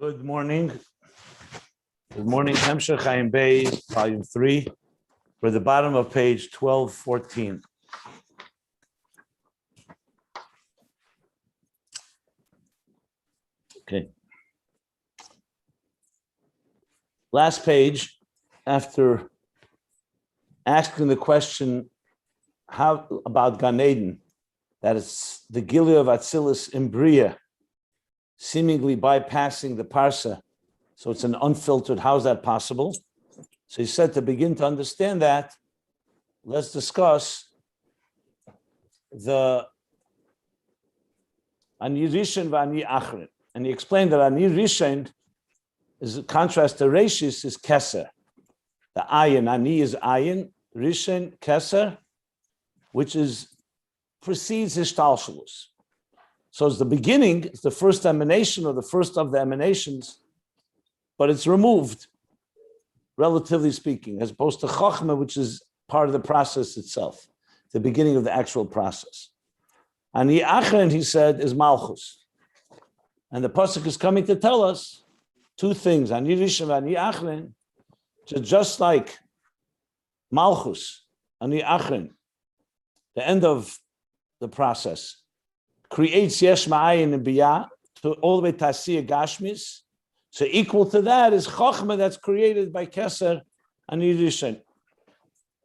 Good morning. Good morning. Hemshech Ayin Beis, volume 3. We're at the bottom of page 1214. Okay. Last page, after asking the question, how about Gan Eden? That is the Gilead of Atzilus in Bria, seemingly bypassing the Parsa. So it's an unfiltered, how's that possible? So he said to begin to understand that, let's discuss the Ani Rishon v'Ani Achrin. And he explained that Ani Rishon is a contrast to Reishis is Keser. The Ayin, Ani is Ayin, Rishon, Keser, which precedes Hishtalshalus. So it's the beginning, it's the first emanation or the first of the emanations, but it's removed, relatively speaking, as opposed to Chochmah, which is part of the process itself, the beginning of the actual process. And the Achrin, he said, is Malchus. And the Pasuk is coming to tell us two things. Ani Rishon v'Ani Achrin, just like Malchus, Ani Achrin, the end of the process, creates Yesh Ma'ayin and Biyah to all the way Tasiyah Gashmis. So equal to that is Chochmah that's created by Keser and Rishon.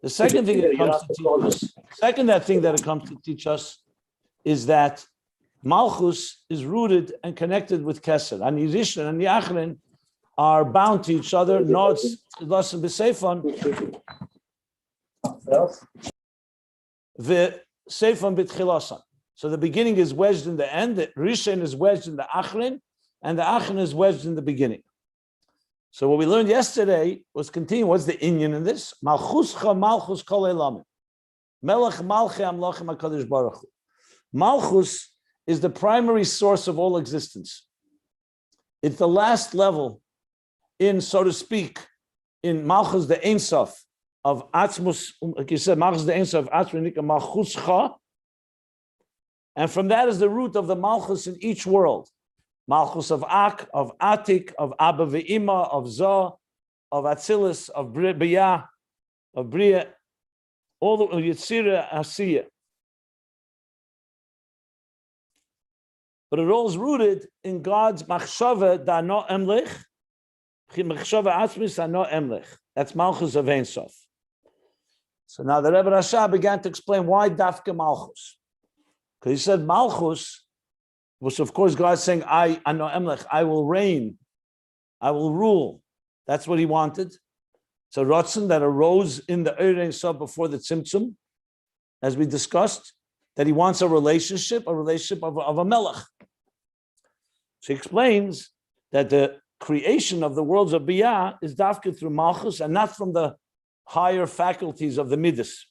The second thing that comes to teach us is that Malchus is rooted and connected with Keser. And Rishon and Achrin are bound to each other. Nods Lassen B'Seifon V'Seifon B'Tchilasan. So the beginning is wedged in the end, the Rishon is wedged in the Achrin, and the Achrin is wedged in the beginning. So what we learned yesterday was continue. What's the Inyan in this? Malchuscha Malchus Kol Elamim. Melech Malchei Amlachim HaKadosh Baruch Hu. Malchus is the primary source of all existence. It's the last level in, so to speak, in Malchus the Ein Sof of Atzmus, like you said, Malchus the Ein Sof of Atzmus Malchuscha. And from that is the root of the Malchus in each world. Malchus of Ak, of Atik, of Abba Ve'ima, of Zoh, of Atzilus, of Biyah, of Bria, all the Yitzira, Asiya. But it all is rooted in God's Machshava Da'no Emlich, Machshava Atzmis Da'no Emlich. That's Malchus of Ein Sof. So now the Rebbe Rasha began to explain why Dafka Malchus. Because he said Malchus was, of course, God saying, I know Emlech, I will reign, I will rule. That's what he wanted. It's a Ratzon that arose in the Ein Sof before the Tzimtzum, as we discussed, that he wants a relationship of a Melech. So he explains that the creation of the worlds of Biyah is dafka through Malchus and not from the higher faculties of the Midas.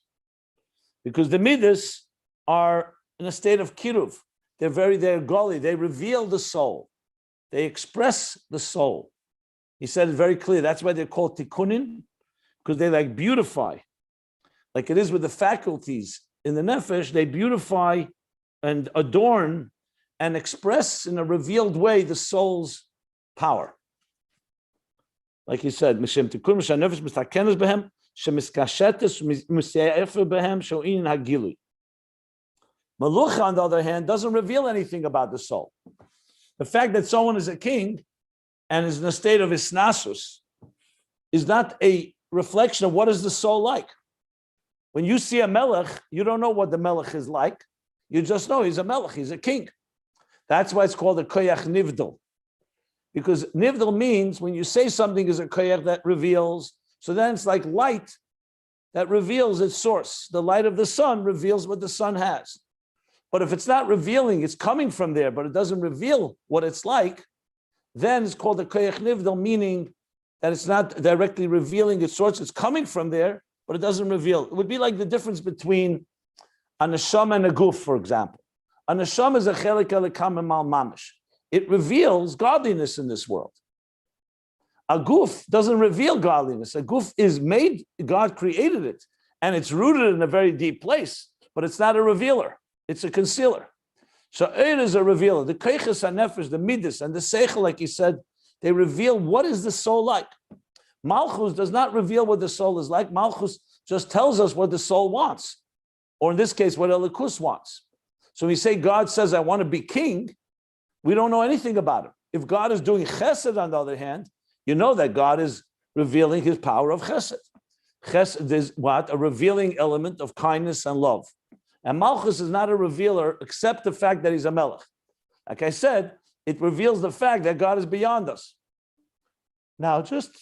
Because the Midas are in a state of kiruv. They're gully. They reveal the soul. They express the soul. He said it very clear. That's why they're called tikkunin, because they like beautify. Like it is with the faculties in the nefesh, they beautify and adorn and express in a revealed way the soul's power. Like he said, Mishem tikkun, Mishem nefesh mistakenes behem, shemiskashetes misyaefer behem, sho'in hagilui. Malucha, on the other hand, doesn't reveal anything about the soul. The fact that someone is a king and is in a state of isnasus is not a reflection of what is the soul like. When you see a melech, you don't know what the melech is like. You just know he's a melech, he's a king. That's why it's called a koyach nivdal. Because nivdal means when you say something is a koyach that reveals, so then it's like light that reveals its source. The light of the sun reveals what the sun has. But if it's not revealing, it's coming from there, but it doesn't reveal what it's like, then it's called a koyach nivdal, meaning that it's not directly revealing its source. It's coming from there, but it doesn't reveal. It would be like the difference between a neshama and a guf, for example. A neshama is a chelik elikam mal mamish. It reveals godliness in this world. A guf doesn't reveal godliness. A guf is made, God created it, and it's rooted in a very deep place, but it's not a revealer. It's a concealer. So Eir is a revealer. The Keiches HaNefesh, the Midas, and the Seichel, like he said, They reveal what is the soul like. Malchus does not reveal what the soul is like. Malchus just tells us what the soul wants, or in this case, what Elikus wants. So when we say God says, I want to be king, we don't know anything about him. If God is doing chesed, on the other hand, you know that God is revealing his power of chesed. Chesed is what? A revealing element of kindness and love. And Malchus is not a revealer except the fact that he's a melech. Like I said, it reveals the fact that God is beyond us. Now, just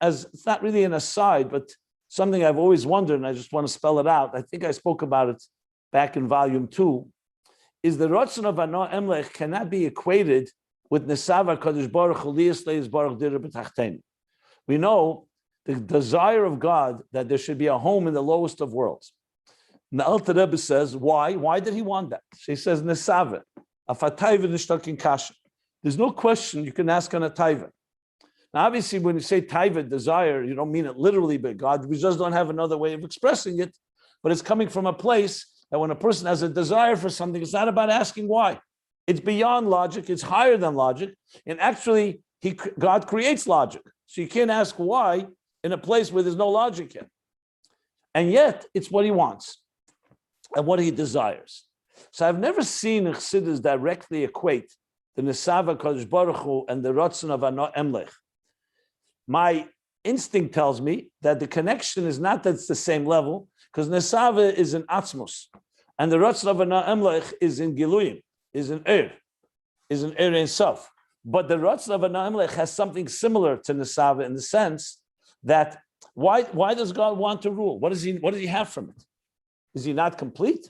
as, it's not really an aside, but something I've always wondered, and I just want to spell it out. I think I spoke about it back in volume 2, is the Ratzon of Ano Emlech cannot be equated with Nesava Kadosh Baruch Hu Liyas Leis Baruch Dira B'Tachtein. We know the desire of God that there should be a home in the lowest of worlds. The Alter Rebbe says, why? Why did he want that? She says, Nesava, a fatayva nishtakin kasha. There's no question you can ask on a taiva. Now, obviously, when you say taiva, desire, you don't mean it literally by God. We just don't have another way of expressing it. But it's coming from a place that when a person has a desire for something, it's not about asking why. It's beyond logic. It's higher than logic. And actually, God creates logic. So you can't ask why in a place where there's no logic yet. And yet, it's what he wants and what he desires. So I've never seen Chassidus directly equate the Nesava Kadosh Baruch Hu and the Ratzon of Ano Emlech. My instinct tells me that the connection is not that it's the same level, because Nesava is in Atzmos, and the Ratzon of Ano Emlech is in Giluyim, is in Ein Sof. But the Ratzon of Ano Emlech has something similar to Nesava in the sense that why does God want to rule? What does he have from it? Is he not complete?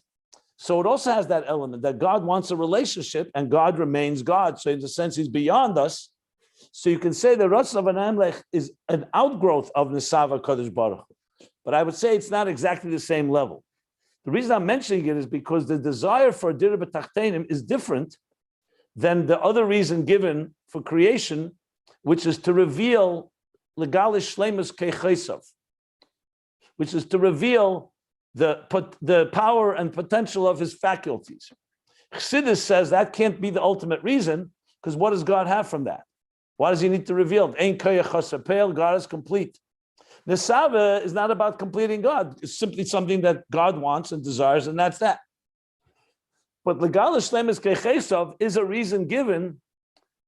So it also has that element that God wants a relationship and God remains God. So in the sense he's beyond us. So you can say the Ratzon of Ano Emlech is an outgrowth of Nesava Kadosh Baruch Hu. But I would say it's not exactly the same level. The reason I'm mentioning it is because the desire for Dira B'Tachtenim is different than the other reason given for creation, which is to reveal Legalish Shleimus Keichesav, which is to reveal the power and potential of his faculties. Chassidus says that can't be the ultimate reason, because what does God have from that? Why does he need to reveal? Ein koyach chasapel, God is complete. Nesava is not about completing God. It's simply something that God wants and desires, and that's that. But Legalish Shleimus Keichesav is a reason given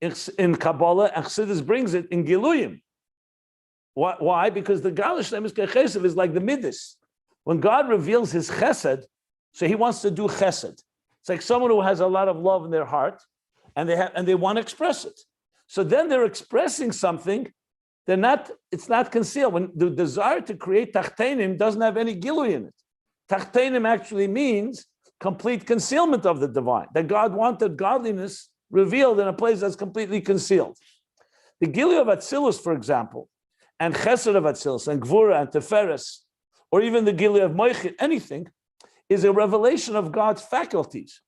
in Kabbalah, and Chassidus brings it in Giluyim. Why? Because the Galish Shleimus Keichesav is like the Midas. When God reveals his chesed, so he wants to do chesed. It's like someone who has a lot of love in their heart, and they want to express it. So then they're expressing something. It's not concealed. When the desire to create tachtenim doesn't have any gilui in it. Tachtenim actually means complete concealment of the divine. That God wanted godliness revealed in a place that's completely concealed. The gilui of Atzilus, for example, and Keser of Atzilus, and Gvura and Teferes, or even the Gilui of Moichet, anything, is a revelation of God's faculties.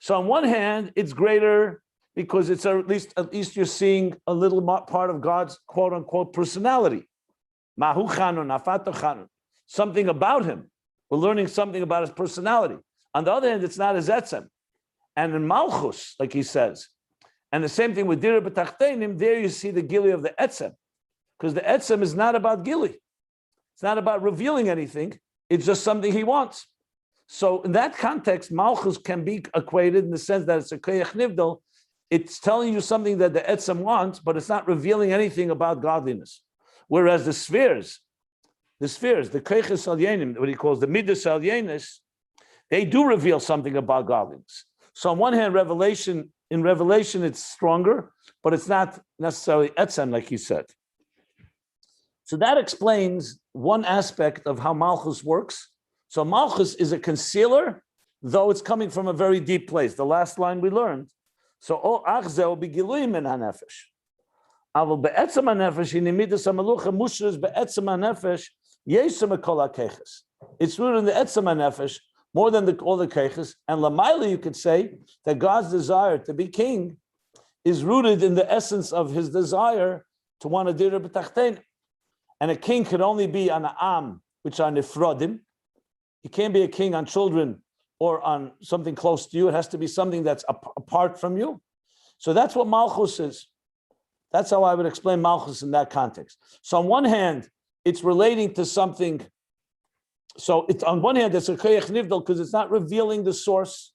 So on one hand, it's greater because it's at least you're seeing a little part of God's quote unquote personality. Mahu chanun, afata chanun. Something about him. We're learning something about his personality. On the other hand, it's not his etzem. And in Malchus, like he says, and the same thing with Dira B'Tachtenim, there you see the Gilui of the etzem. Because the etzem is not about Gilui. It's not about revealing anything. It's just something he wants. So in that context, Malchus can be equated in the sense that it's a koyach nivdal. It's telling you something that the etzem wants, but it's not revealing anything about godliness. Whereas the spheres, the koyches alyenim, what he calls the midas alyenis, they do reveal something about godliness. So on one hand, in Revelation, it's stronger, but it's not necessarily etzem, like he said. So that explains one aspect of how Malchus works. So Malchus is a concealer, though it's coming from a very deep place. The last line we learned. So achzeh be giluyim in hanefesh. Aval be'etzem hanefesh hinimidas hamalucha mushras be'etzem hanefesh yesem ekol hakeches. It's rooted in the etzem hanefesh more than all the keches. And lamaila, you could say that God's desire to be king is rooted in the essence of his desire to want to dira b'tachtein. And a king could only be on am, which are nifrodim. He can't be a king on children or on something close to you. It has to be something that's apart from you. So that's what Malchus is. That's how I would explain Malchus in that context. So on one hand, it's relating to something. So it's on one hand, it's a koyach nivdal because it's not revealing the source.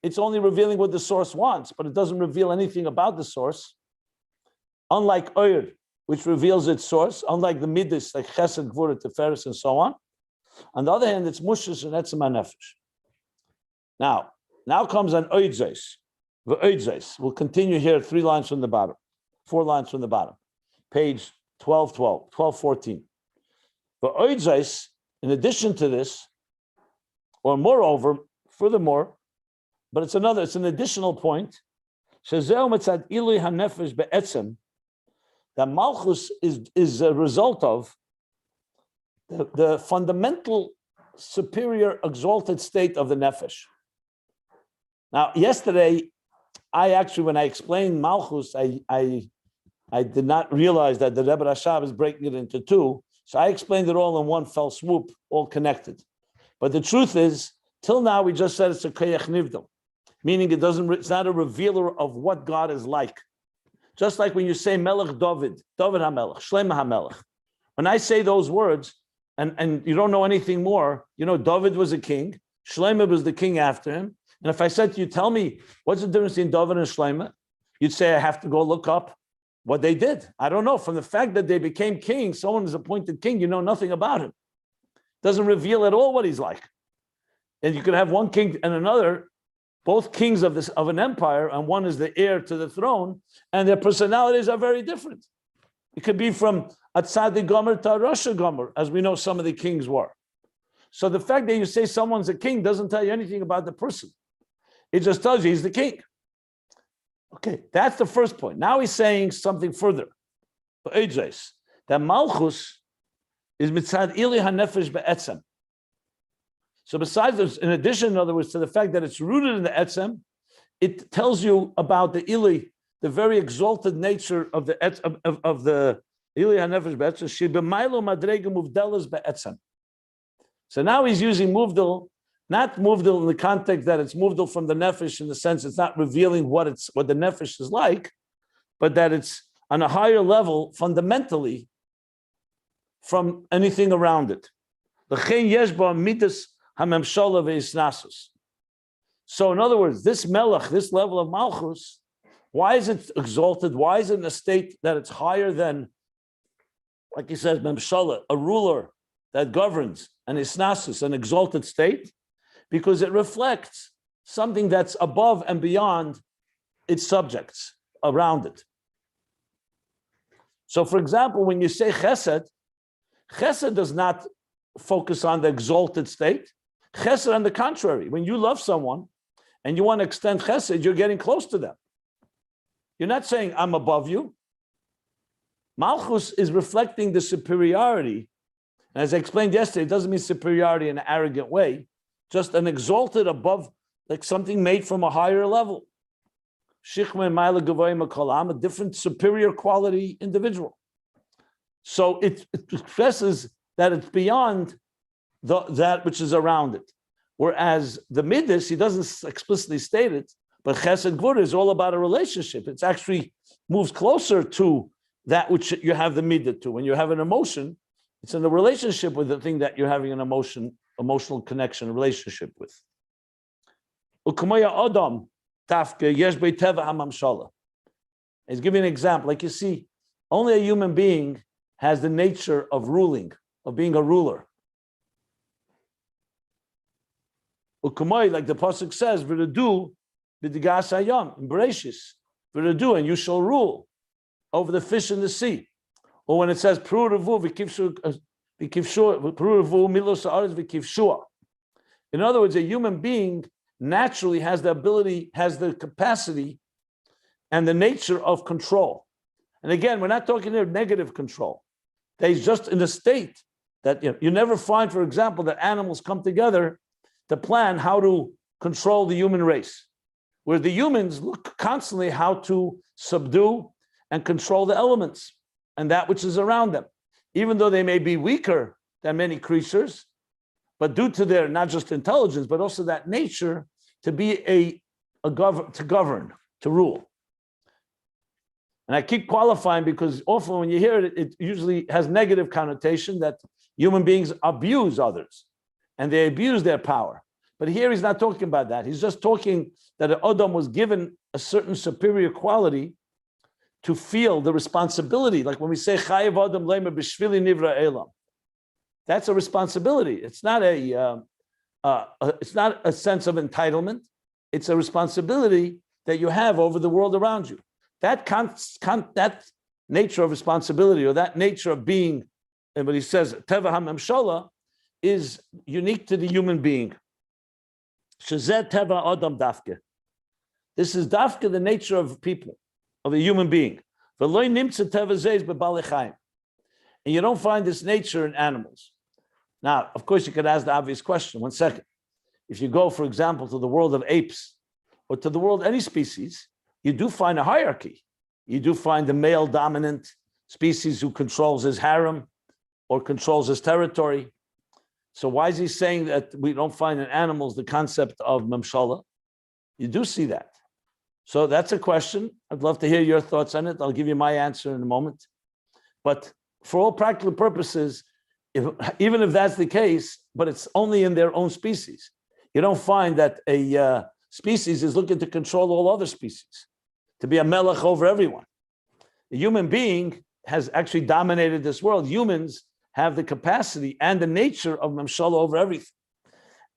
It's only revealing what the source wants, but it doesn't reveal anything about the source. Unlike Oyer, which reveals its source, unlike the Midas, like Chesed, Gvura, Teferes, and so on. On the other hand, it's Mushish and Etzem HaNefesh. Now comes an Oidzais. The Oidzais. We'll continue here 3 lines from the bottom, 4 lines from the bottom. Page 1214. The Oidzais, in addition to this, or moreover, furthermore, but it's an additional point, that Malchus is a result of the fundamental superior exalted state of the nefesh. Now, yesterday, when I explained Malchus, I did not realize that the Rebbe Rashab is breaking it into 2. So I explained it all in one fell swoop, all connected. But the truth is, till now, we just said it's a koyach nivdal, meaning it's not a revealer of what God is like. Just like when you say Melech David HaMelech, Shlomo HaMelech. When I say those words, and you don't know anything more, David was a king, Shlomo was the king after him. And if I said to you, tell me, what's the difference between David and Shlomo? You'd say, I have to go look up what they did. I don't know. From the fact that they became king, someone is appointed king, you know nothing about him. Doesn't reveal at all what he's like. And you could have one king and another, both kings of an empire, and one is the heir to the throne, and their personalities are very different. It could be from a tzaddik gomer to a rasha gomer, as we know some of the kings were. So the fact that you say someone's a king doesn't tell you anything about the person. It just tells you he's the king. Okay, that's the first point. Now he's saying something further. That Malchus is mitzad ili hanefesh be'etzem. So besides this, in addition, in other words, to the fact that it's rooted in the etzem, it tells you about the ili, the very exalted nature of the ili hanefesh be'etzem. Shebemailo madrega muvdelas be'etzem. So now he's using muvdal, not muvdal in the context that it's muvdal from the nefesh in the sense it's not revealing what the nefesh is like, but that it's on a higher level fundamentally from anything around it. So in other words, this melech, this level of Malchus, why is it exalted? Why is it in a state that it's higher than, like he says, memshala, a ruler that governs, an isnasus, an exalted state? Because it reflects something that's above and beyond its subjects around it. So for example, when you say chesed, chesed does not focus on the exalted state. Chesed, on the contrary, when you love someone and you want to extend chesed, you're getting close to them. You're not saying, I'm above you. Malchus is reflecting the superiority. And as I explained yesterday, it doesn't mean superiority in an arrogant way, just an exalted above, like something made from a higher level. A different superior quality individual. So it expresses that it's beyond that which is around it. Whereas the midas, he doesn't explicitly state it, but chesed gvura is all about a relationship. It actually moves closer to that which you have the midah to. When you have an emotion, it's in the relationship with the thing that you're having an emotional connection, a relationship with. He's giving an example. Like you see, only a human being has the nature of ruling, of being a ruler. Like the pasuk says, "V'redu b'digas hayam," in Bereshis, "V'redu," and you shall rule over the fish in the sea. Or when it says, "Prurevu milos haaretz v'kivshua." In other words, a human being naturally has the ability, has the capacity, and the nature of control. And again, we're not talking here negative control. He's just in a state that you never find, for example, that animals come together to plan how to control the human race, where the humans look constantly how to subdue and control the elements and that which is around them, even though they may be weaker than many creatures, but due to their not just intelligence, but also that nature to be to govern, to rule. And I keep qualifying because often when you hear it, it usually has negative connotation that human beings abuse others and they abuse their power. But here he's not talking about that. He's just talking that Adam was given a certain superior quality to feel the responsibility. Like when we say Chayev Adam Leimer B'Shvili Nivra Elam, that's a responsibility. It's not a sense of entitlement. It's a responsibility that you have over the world around you. That nature of responsibility, or that nature of being, and what he says, Teva HaMemshala, is unique to the human being. Shezeh Teva Adam Dafke. This is Dafke, the nature of people, of a human being. And you don't find this nature in animals. Now, of course, you could ask the obvious question. 1 second. If you go, for example, to the world of apes, or to the world of any species, you do find a hierarchy. You do find the male dominant species who controls his harem or controls his territory. So why is he saying that we don't find in animals the concept of memshala? You do see that. So that's a question. I'd love to hear your thoughts on it. I'll give you my answer in a moment. But for all practical purposes, even if that's the case, but it's only in their own species. You don't find that a species is looking to control all other species, to be a melech over everyone. The human being has actually dominated this world. Humans have the capacity and the nature of memshala over everything.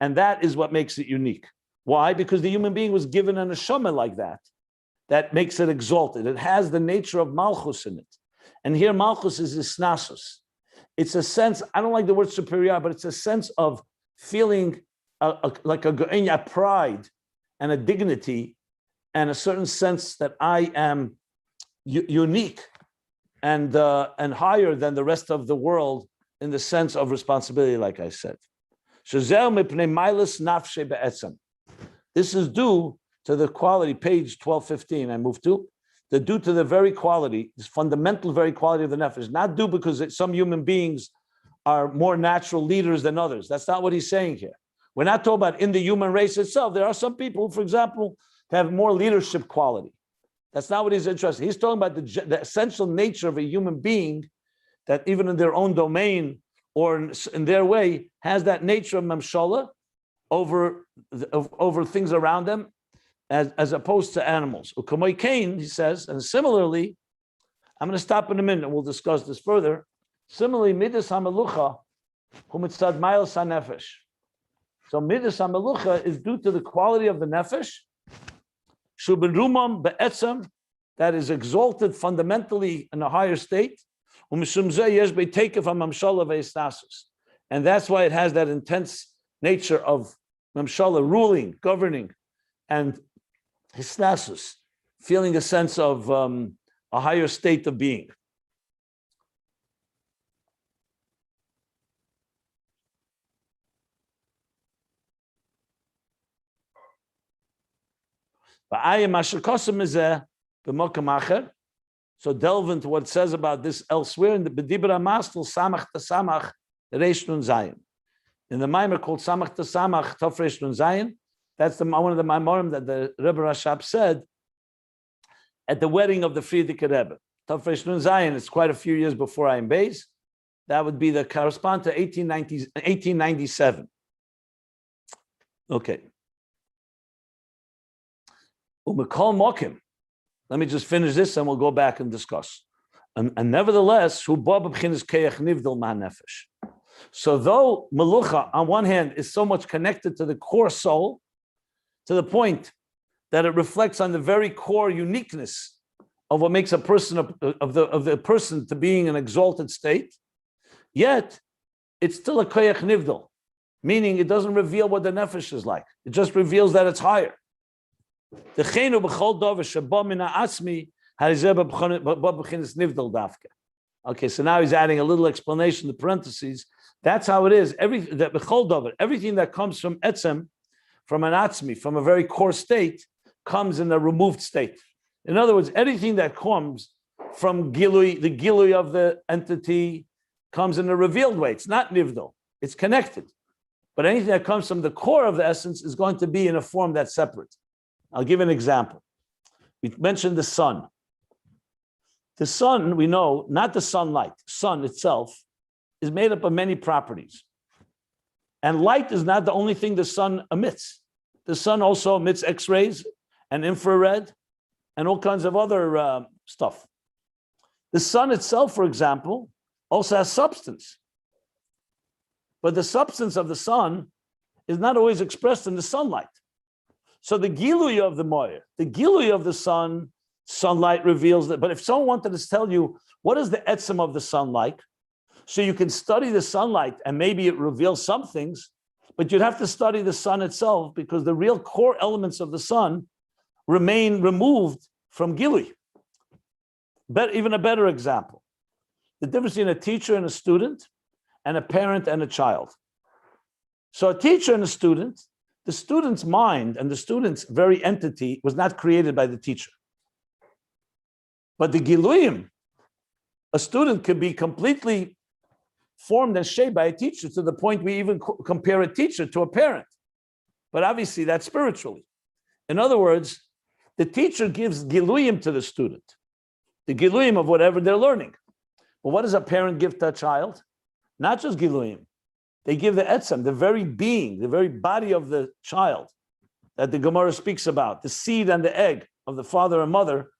And that is what makes it unique. Why? Because the human being was given an neshama like that. That makes it exalted. It has the nature of Malchus in it. And here Malchus is isnasus. It's a sense, I don't like the word superior, but it's a sense of feeling like a pride and a dignity and a certain sense that I am unique and higher than the rest of the world in the sense of responsibility, like I said. This is due to the quality, page 1215, I moved to, due to the very quality, this fundamental very quality of the nefesh, not due because some human beings are more natural leaders than others. That's not what he's saying here. We're not talking about in the human race itself. There are some people, for example, have more leadership quality. That's not what he's interested in. He's talking about the essential nature of a human being that even in their own domain or in their way has that nature of memshala over things around them as opposed to animals. Ukamoy Cain, he says, and similarly, I'm going to stop in a minute and we'll discuss this further. Similarly, midas hamelucha hu mitzad mayos hanefesh. So midas hamelucha is due to the quality of the nefesh, shu berumam be'etzem, that is exalted fundamentally in a higher state, and that's why it has that intense nature of memshala, ruling, governing, and hisnasus, feeling a sense of a higher state of being. So delve into what it says about this elsewhere in the B'dibra Mastel Samach Tasamach Reish Nun Zayin. In the Maimer called Samach Tasamach Tov Reish Nun Zayin, that's one of the Maimorim that the Rebbe Rashab said at the wedding of the Frierdiker Rebbe. Tov Reish Nun Zayin, it's quite a few years before Ayin Beis. That would be the correspond to 1897. Okay. Umekol Mokim. Let me just finish this and we'll go back and discuss. And nevertheless, so though Melucha, on one hand, is so much connected to the core soul, to the point that it reflects on the very core uniqueness of what makes a person of the person to being an exalted state, yet it's still a koyach nivdal, meaning it doesn't reveal what the nefesh is like. It just reveals that it's higher. Okay, so now he's adding a little explanation, the parentheses. That's how it is. Everything that comes from etzem, from an atzmi, from a very core state, comes in a removed state. In other words, anything that comes from gilui, the gilui of the entity, comes in a revealed way. It's not nivdal. It's connected. But anything that comes from the core of the essence is going to be in a form that's separate. I'll give an example. We mentioned the sun. The sun, we know, not the sunlight, sun itself is made up of many properties. And light is not the only thing the sun emits. The sun also emits X-rays and infrared and all kinds of other stuff. The sun itself, for example, also has substance. But the substance of the sun is not always expressed in the sunlight. So the gilui of the moyer, the gilui of the sun, sunlight reveals that. But if someone wanted to tell you, what is the etzem of the sun like? So you can study the sunlight and maybe it reveals some things, but you'd have to study the sun itself because the real core elements of the sun remain removed from gilui. Even a better example, the difference between a teacher and a student and a parent and a child. So a teacher and a student, the student's mind and the student's very entity was not created by the teacher. But the giluyim, a student could be completely formed and shaped by a teacher to the point we even compare a teacher to a parent. But obviously that's spiritually. In other words, the teacher gives giluyim to the student, the giluyim of whatever they're learning. But what does a parent give to a child? Not just giluyim. They give the etzem, the very being, the very body of the child that the Gemara speaks about, the seed and the egg of the father and mother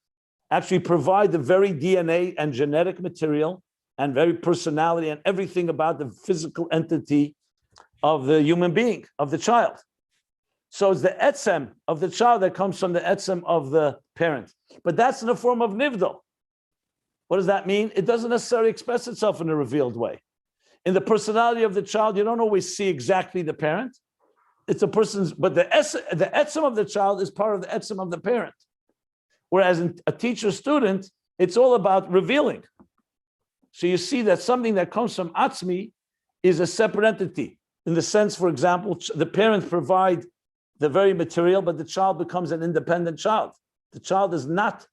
actually provide the very DNA and genetic material and very personality and everything about the physical entity of the human being, of the child. So it's the etzem of the child that comes from the etzem of the parent. But that's in the form of nivdal. What does that mean? It doesn't necessarily express itself in a revealed way. In the personality of the child, you don't always see exactly the parent. It's a person's, but the etzem of the child is part of the etzem of the parent. Whereas in a teacher-student, it's all about revealing. So you see that something that comes from Atzmi is a separate entity. In the sense, for example, the parents provide the very material, but the child becomes an independent child. The child is not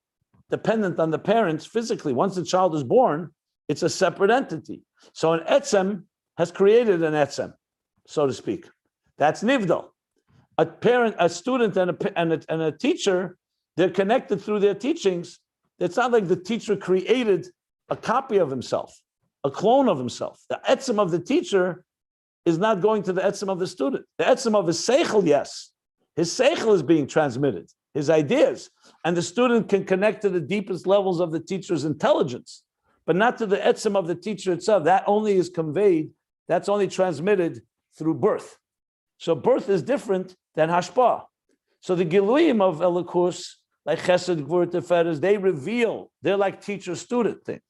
dependent on the parents physically. Once the child is born, it's a separate entity. So an etzem has created an etzem, so to speak. That's nivdal. A parent, a student, and a teacher, they're connected through their teachings. It's not like the teacher created a copy of himself, a clone of himself. The etzem of the teacher is not going to the etzem of the student. The etzem of his seichel, yes. His seichel is being transmitted, his ideas. And the student can connect to the deepest levels of the teacher's intelligence, but not to the etzem of the teacher itself. That only is conveyed, that's only transmitted through birth. So birth is different than hashpah. So the giluyim of Elikus, like Chesed, Gvur, Teferes, they reveal, they're like teacher-student thing.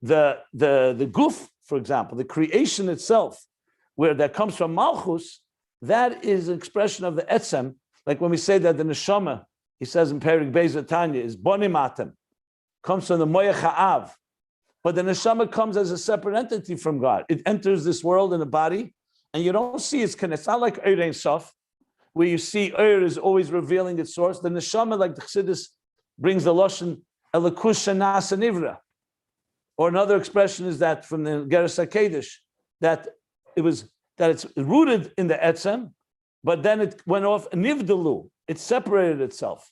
The guf, for example, the creation itself, where that comes from Malchus, that is an expression of the etzem. Like when we say that the neshama, he says in Perik Beis Tanya, is bonimatem, comes from the moyach ha'av. But the neshama comes as a separate entity from God. It enters this world in a body, and you don't see its connection. It's not like Eir Ein Sof, where you see Eir is always revealing its source. The neshama, like the Chassidus brings the lashon Elikus shenas nivra. Or another expression is that from the Geras HaKedesh, that it's rooted in the etzem, but then it went off nivdalu. It separated itself,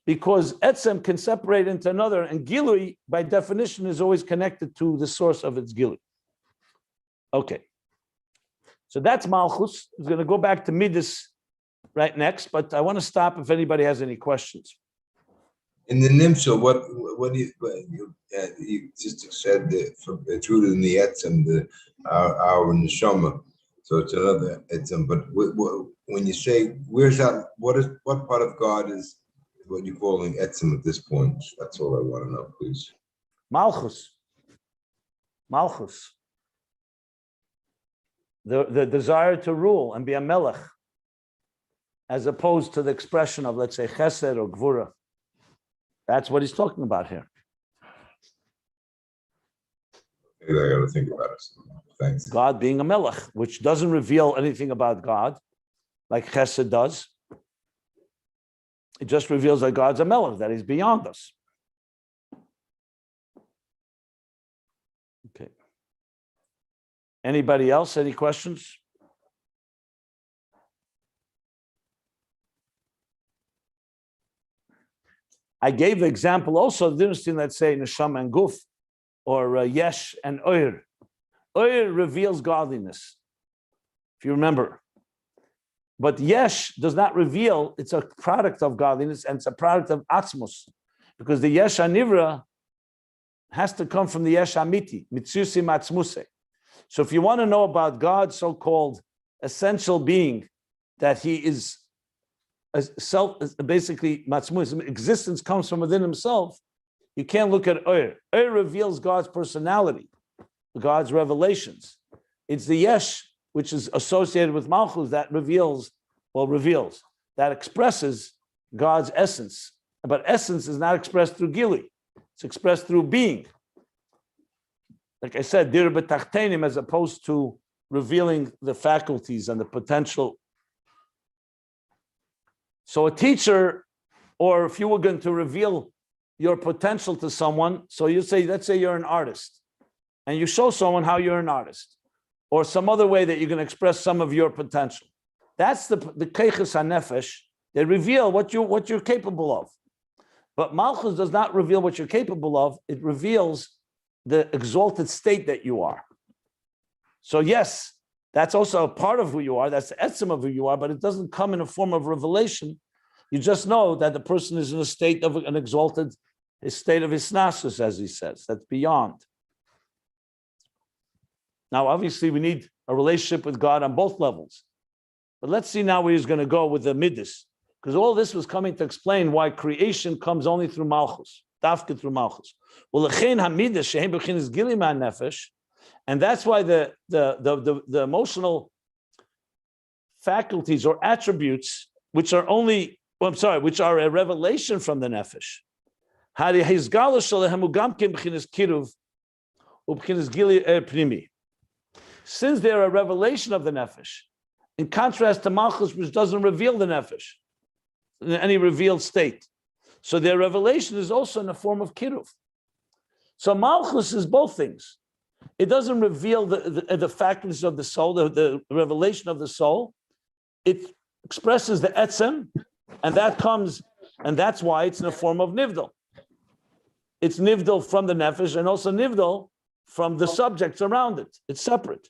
because etzem can separate into another, and gilui, by definition, is always connected to the source of its gilui. Okay, so that's Malchus. I'm going to go back to Midas right next, but I want to stop if anybody has any questions. In the Nimshal, what do you just said that it's rooted in the etzem, our neshama. So it's another etzem. But when you say what part of God is what you're calling etzem at this point? That's all I want to know, please. Malchus. The desire to rule and be a melech, as opposed to the expression of, let's say, Keser or Gvura. That's what he's talking about here. I got to think about it. Thanks. God being a melech, which doesn't reveal anything about God, like Chesed does. It just reveals that God's a melech, that he's beyond us. Okay. Anybody else? Any questions? I gave the example also, the difference between, let's say, Neshama and Guf, or Yesh and Oir. Oir reveals godliness, if you remember. But Yesh does not reveal, it's a product of godliness, and it's a product of Atzmus. Because the Yesh HaNivra has to come from the Yesh HaMiti, Mitzusim Atzmuse. So if you want to know about God's so-called essential being, that he is basically Matzmus, existence comes from within himself, you can't look at Oir. Oir reveals God's personality, God's revelations. It's the Yesh, which is associated with Malchus, that reveals, that expresses God's essence. But essence is not expressed through Gili. It's expressed through being. Like I said, dir b'tachtenim, as opposed to revealing the faculties and the potential. So a teacher, or if you were going to reveal your potential to someone, so you say, let's say you're an artist, and you show someone how you're an artist, or some other way that you can express some of your potential. That's the Keches HaNefesh. They reveal what you're capable of. But Malchus does not reveal what you're capable of. It reveals the exalted state that you are. So yes, that's also a part of who you are. That's the etzem of who you are, but it doesn't come in a form of revelation. You just know that the person is in a state of an exalted, a state of hisnasus, as he says. That's beyond. Now, obviously, we need a relationship with God on both levels. But let's see now where he's going to go with the midas. Because all this was coming to explain why creation comes only through Malchus, dafka through Malchus. And that's why the emotional faculties or attributes, which are which are a revelation from the nefesh. Since they're a revelation of the nefesh, in contrast to Malchus, which doesn't reveal the nefesh in any revealed state. So their revelation is also in the form of kiruv. So Malchus is both things. It doesn't reveal the faculties of the soul, the revelation of the soul. It expresses the etzem, and that's why it's in the form of nivdal. It's nivdal from the nefesh and also nivdal from the subjects around it. It's separate.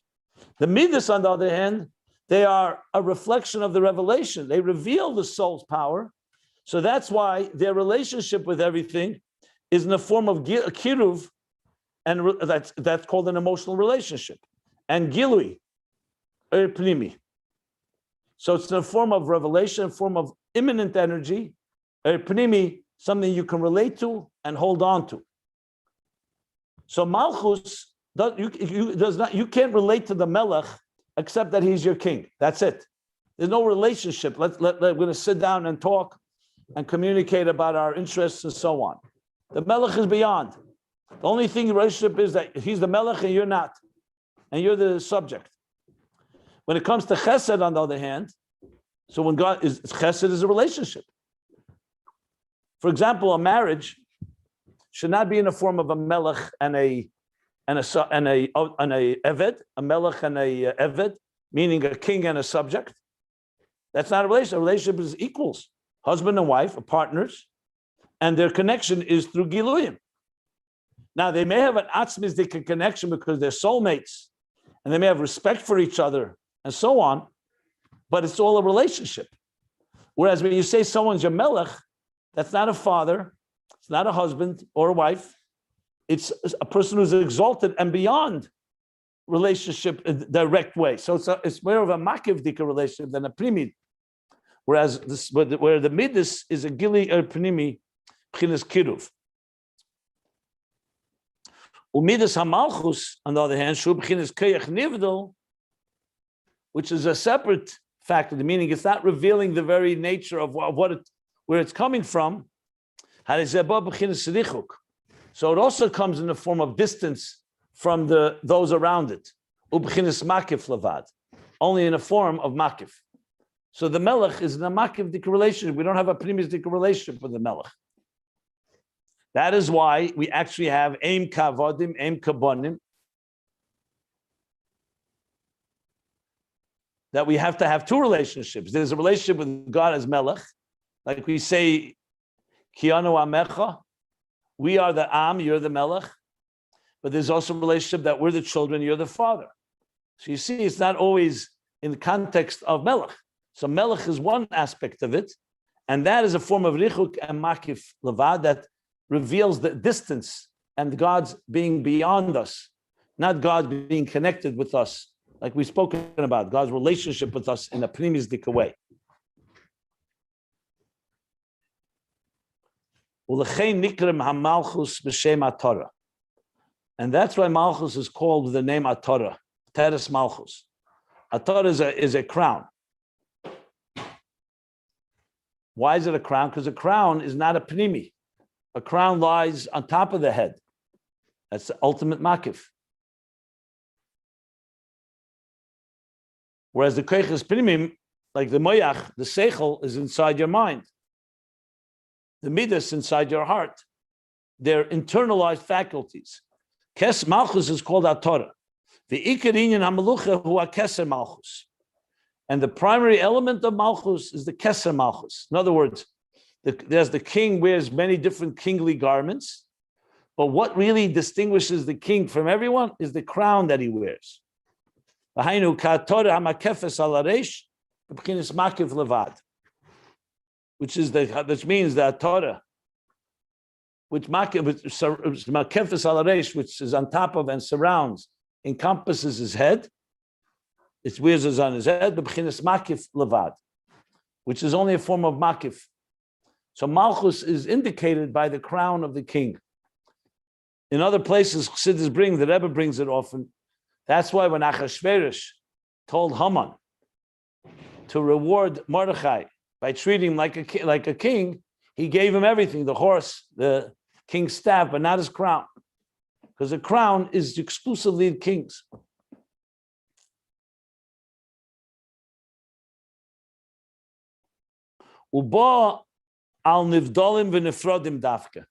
The midas, on the other hand, they are a reflection of the revelation. They reveal the soul's power. So that's why their relationship with everything is in the form of kiruv, and that's called an emotional relationship. And gilui, Pnimi. So it's in a form of revelation, a form of immanent energy, Pnimi, something you can relate to and hold on to. So Malchus, you can't relate to the Melech except that he's your king. That's it. There's no relationship. We're going to sit down and talk and communicate about our interests and so on. The Melech is beyond. The only thing in relationship is that he's the Melech and you're not. And you're the subject. When it comes to Chesed, on the other hand, so when God is, Chesed is a relationship. For example, a marriage should not be in the form of a Melech and a eved, a melech and a eved, meaning a king and a subject. That's not a relationship. A relationship is equals, husband and wife, are partners, and their connection is through giluyim. Now they may have an atzmisdik connection because they're soulmates, and they may have respect for each other and so on, but it's all a relationship. Whereas when you say someone's your melech, that's not a father, it's not a husband or a wife. It's a person who's exalted and beyond relationship in a direct way. So it's more of a Makif dika relationship than a Pnimi. Whereas where the midas is a Gili Pnimi, Pchinas Kiruv. Umidas HaMalchus, on the other hand, Shu Pchinas Keyach Nivdal, which is a separate factor, meaning it's not revealing the very nature of where it's coming from. So it also comes in the form of distance from those around it. Ubchinis makif lavad, only in a form of makif. So the melech is in a makif relationship. We don't have a primis relationship with the melech. That is why we actually have aim kavodim, aim kabonim. That we have to have two relationships. There's a relationship with God as melech, like we say, Ki anu amecha. We are the Am, you're the Melech. But there's also a relationship that we're the children, you're the father. So you see, it's not always in the context of Melech. So Melech is one aspect of it, and that is a form of Richuk and Makif Levad that reveals the distance and God's being beyond us, not God being connected with us, like we've spoken about, God's relationship with us in a Pnimi way. And that's why Malchus is called with the name Atorah, Teres Malchus. Atorah is a crown. Why is it a crown? Because a crown is not a Pnimi. A crown lies on top of the head. That's the ultimate Makif. Whereas the Keches Pnimim, like the Moyach, the Seichel, is inside your mind. The Midas inside your heart. They're internalized faculties. Kes Malchus is called Atorah. The Ikar Inyan HaMelucha hu Keser Malchus. And the primary element of Malchus is the Keser Malchus. In other words, there's the king wears many different kingly garments, but what really distinguishes the king from everyone is the crown that he wears. Which means that Torah, which which is on top of and surrounds, encompasses his head. It wears it on his head, which is only a form of Makif. So Malchus is indicated by the crown of the king. In other places, Chassidus brings, the Rebbe brings it often. That's why when Achashverosh told Haman to reward Mordechai by treating him like a king, he gave him everything, the horse, the king's staff, but not his crown. Because the crown is exclusively the king's. Uba al nivdolim v'nefrodim dafka.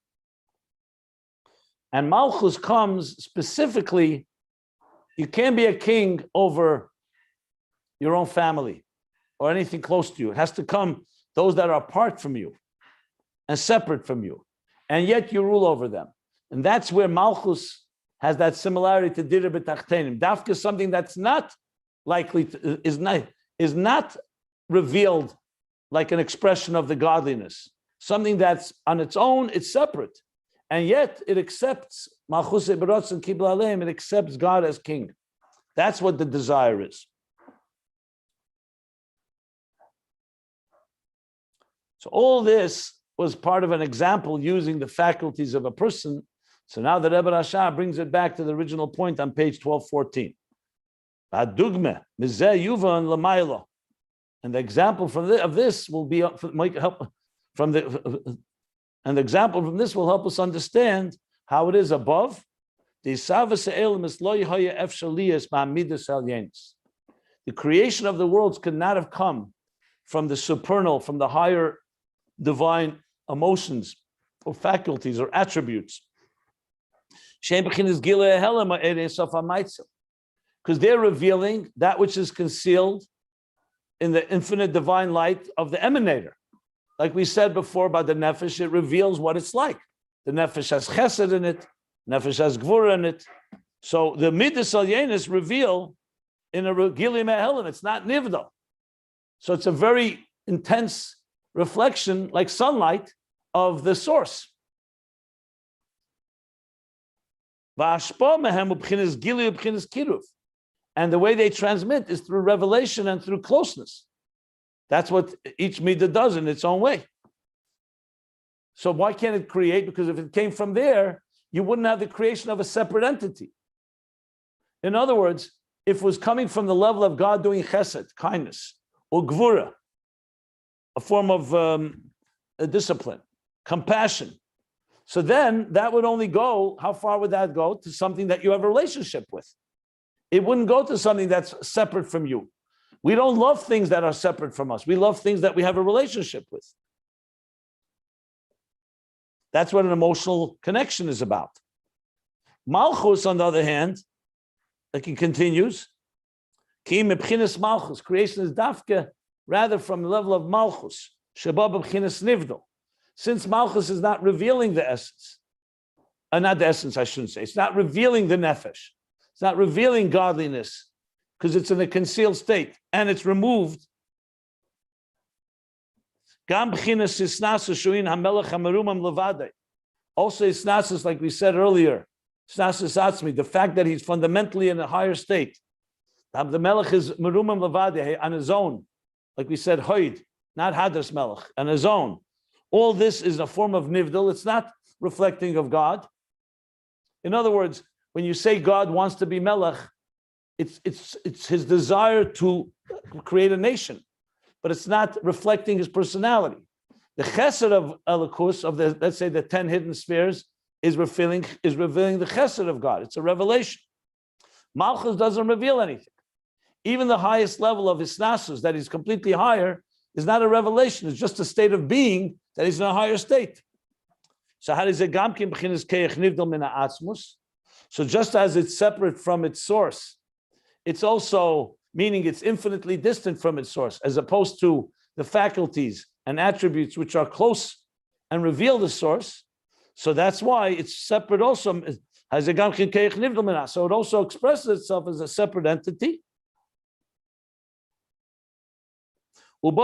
And Malchus comes specifically, you can't be a king over your own family or anything close to you. It has to come those that are apart from you and separate from you. And yet you rule over them. And that's where Malchus has that similarity to Dira b'tachtenim. Dafka is something that's not likely to, is not revealed like an expression of the godliness. Something that's on its own, it's separate. And yet it accepts Malchus Eberotz and Kibla Aleim, it accepts God as king. That's what the desire is. So all this was part of an example using the faculties of a person. So now the Rebbe Rasha brings it back to the original point on page 1214. Adugme, mizeh yuvan l'maylo. And the example of this will be help from the, and the example from this will help us understand how it is above. The creation of the worlds could not have come from the supernal, from the higher divine emotions or faculties or attributes. Because they're revealing that which is concealed in the infinite divine light of the emanator. Like we said before about the nefesh, it reveals what it's like. The nefesh has chesed in it, nefesh has gvura in it. So the midas alyenis reveal in a gilim ehelim, it's not nivdal. So it's a very intense reflection, like sunlight, of the source. And the way they transmit is through revelation and through closeness. That's what each midah does in its own way. So why can't it create? Because if it came from there, you wouldn't have the creation of a separate entity. In other words, if it was coming from the level of God doing chesed, kindness, or gvura, a form of a discipline, compassion, so then that would only go, how far would that go? To something that you have a relationship with. It wouldn't go to something that's separate from you. We don't love things that are separate from us. We love things that we have a relationship with. That's what an emotional connection is about. Malchus, on the other hand, like he continues, Ki mebchinas Malchus, creation is dafke, rather from the level of Malchus, Sheba b'bchinas nivdal. since Malchus is not revealing the essence, not the essence, I shouldn't say, it's not revealing the nefesh, it's not revealing godliness, because it's in a concealed state, and it's removed. Also, isnasus, like we said earlier, isnasus atzmi, the fact that he's fundamentally in a higher state. The melech is merumam levadeh, on his own, like we said, hoid, not hadas melech, on his own. All this is a form of nivdal. It's not reflecting of God. In other words, when you say God wants to be melech, it's his desire to create a nation, but it's not reflecting his personality. The chesed of Elikus, of the, let's say, the 10 hidden spheres, is revealing the chesed of God. It's a revelation. Malchus doesn't reveal anything. Even the highest level of Isnasus, that is completely higher, is not a revelation. It's just a state of being that is in a higher state. So how does it gamkin b'chinas keich nivdal min ha'atzmus? So just as it's separate from its source, it's also meaning it's infinitely distant from its source, as opposed to the faculties and attributes which are close and reveal the source. So that's why it's separate also. So it also expresses itself as a separate entity. And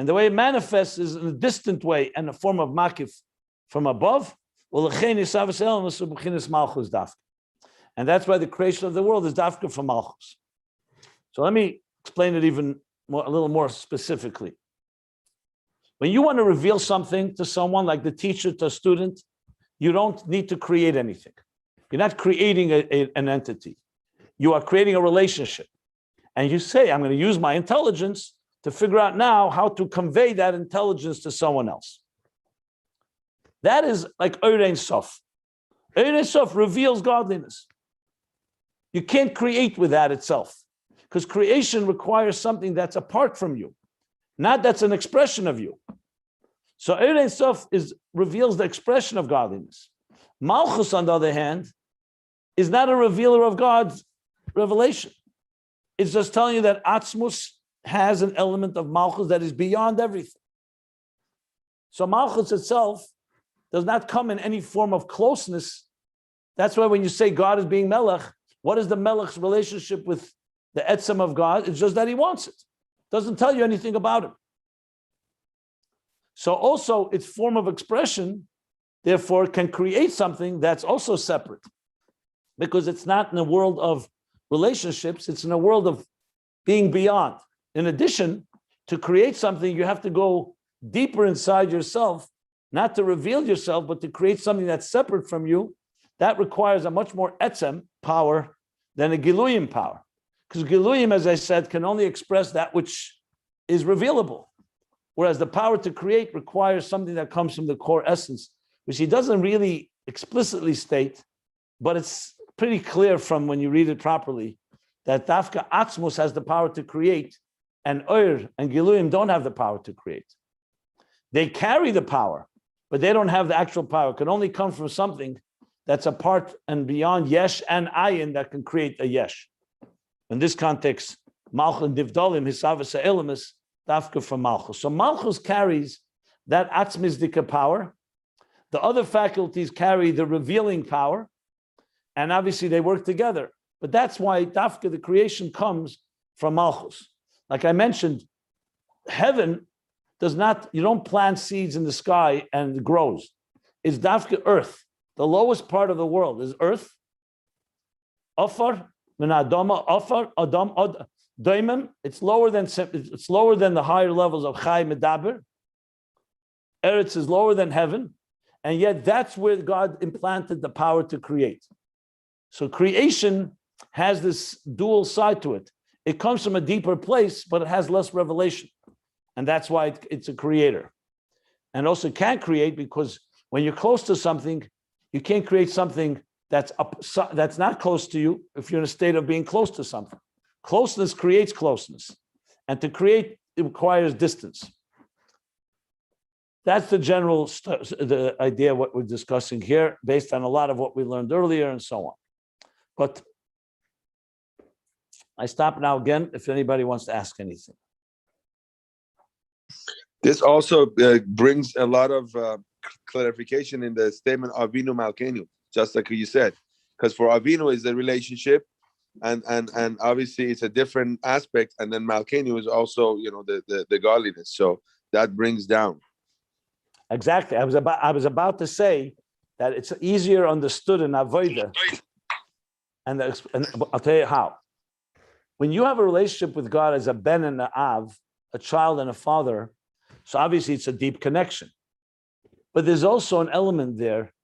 the way it manifests is in a distant way and a form of makif from above. And that's why the creation of the world is dafka from Malchus. So let me explain it even more, a little more specifically. When you want to reveal something to someone, like the teacher to a student, you don't need to create anything. You're not creating an entity. You are creating a relationship. And you say, I'm going to use my intelligence to figure out now how to convey that intelligence to someone else. That is like Ein Sof. Ein Sof reveals godliness. You can't create with that itself, because creation requires something that's apart from you, not that's an expression of you. So Ein Sof reveals the expression of godliness. Malchus, on the other hand, is not a revealer of God's revelation. It's just telling you that Atzmus has an element of Malchus that is beyond everything. So Malchus itself does not come in any form of closeness. That's why when you say God is being Melech, what is the Melech's relationship with the Etzem of God? It's just that he wants it. It doesn't tell you anything about him. So also its form of expression, therefore, can create something that's also separate, because it's not in a world of relationships, it's in a world of being beyond. In addition, to create something, you have to go deeper inside yourself, not to reveal yourself, but to create something that's separate from you. That requires a much more etzem power than a giluyim power. Because giluyim, as I said, can only express that which is revealable. Whereas the power to create requires something that comes from the core essence, which he doesn't really explicitly state, but it's pretty clear from when you read it properly that Dafka Atzmus has the power to create, and Ur and Giluyim don't have the power to create. They carry the power, but they don't have the actual power. It can only come from something that's apart and beyond Yesh and Ayin that can create a Yesh. In this context, Malchus Divdalim, Hisavasa Elamis, Dafka from Malchus. So Malchus carries that Atzmizdika power. The other faculties carry the revealing power, and obviously they work together. But that's why Dafka, the creation, comes from Malchus. Like I mentioned, heaven does not, you don't plant seeds in the sky and it grows. It's Dafka earth. The lowest part of the world is earth. Afar, min adama, afar, adam, daimim. It's lower than the higher levels of Chai Medaber. Eretz is lower than heaven. And yet that's where God implanted the power to create. So creation has this dual side to it. It comes from a deeper place, but it has less revelation. And that's why it's a creator. And also can create, because when you're close to something, you can't create something that's not close to you if you're in a state of being close to something. Closeness creates closeness. And to create, it requires distance. That's the general the idea of what we're discussing here, based on a lot of what we learned earlier and so on. But I stop now again if anybody wants to ask anything. This also brings a lot of clarification in the statement Avinu Malkeinu, just like you said, because for Avinu is the relationship, and obviously it's a different aspect, and then Malkeinu is also the godliness. So that brings down. Exactly. I was about to say that it's easier understood in Avodah, and I'll tell you how. When you have a relationship with God as a ben and a av, a child and a father, so obviously it's a deep connection. But there's also an element there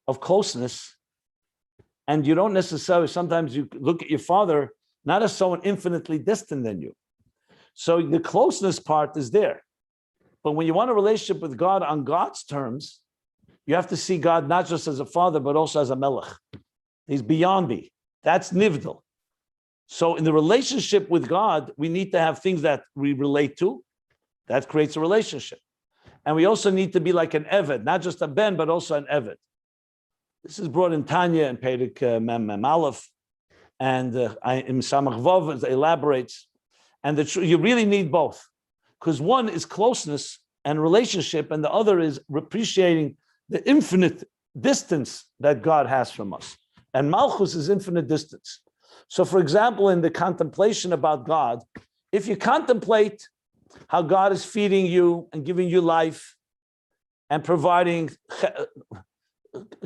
of closeness. And you don't necessarily, sometimes you look at your father not as someone infinitely distant than you. So the closeness part is there. But when you want a relationship with God on God's terms, you have to see God not just as a father, but also as a melech. He's beyond me. That's nivdal. So in the relationship with God, we need to have things that we relate to. That creates a relationship. And we also need to be like an eved, not just a ben, but also an eved. This is brought in Tanya and Perek Mem Aleph, and in Samach Vav it elaborates. And you really need both, because one is closeness and relationship, and the other is appreciating the infinite distance that God has from us. And Malchus is infinite distance. So, for example, in the contemplation about God, if you contemplate how God is feeding you and giving you life and providing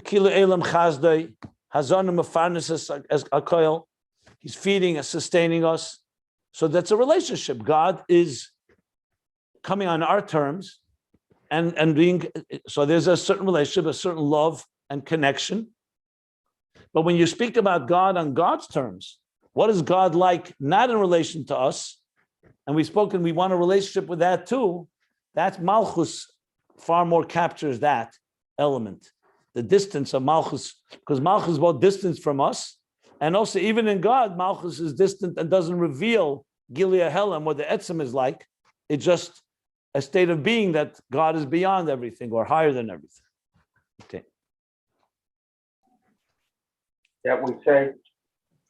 Kilo Elam Chazdei, Hazanim Afarnesis as Akoil, He's feeding and sustaining us. So that's a relationship. God is coming on our terms and being, so there's a certain relationship, a certain love and connection. But when you speak about God on God's terms, what is God like, not in relation to us? And we want a relationship with that too. That's Malchus far more captures that element, the distance of Malchus, because Malchus is both distant from us, and also even in God, Malchus is distant and doesn't reveal Gilead Helam, what the Etzem is like. It's just a state of being that God is beyond everything or higher than everything. Okay. That we say.